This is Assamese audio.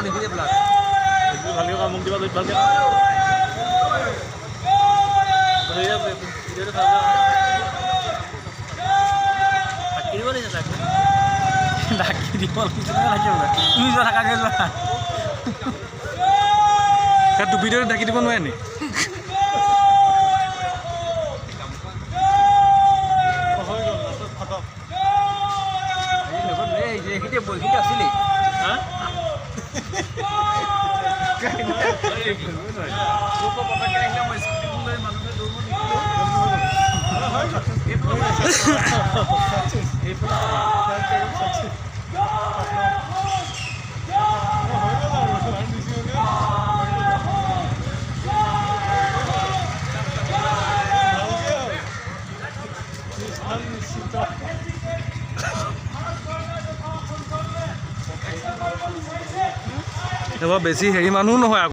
নিখিলে বোলা ভালকৈ কামক দিবা ভালকৈ ঢাকি দিব লাগিছিল তুমি যোৱা থাকাকৈ যোৱা টুপিটো ঢাকি দিব নোৱাৰে নি এইখিনিতে বৈখিনিতে আছিলেই বেছি হেৰি মানুহ নহয়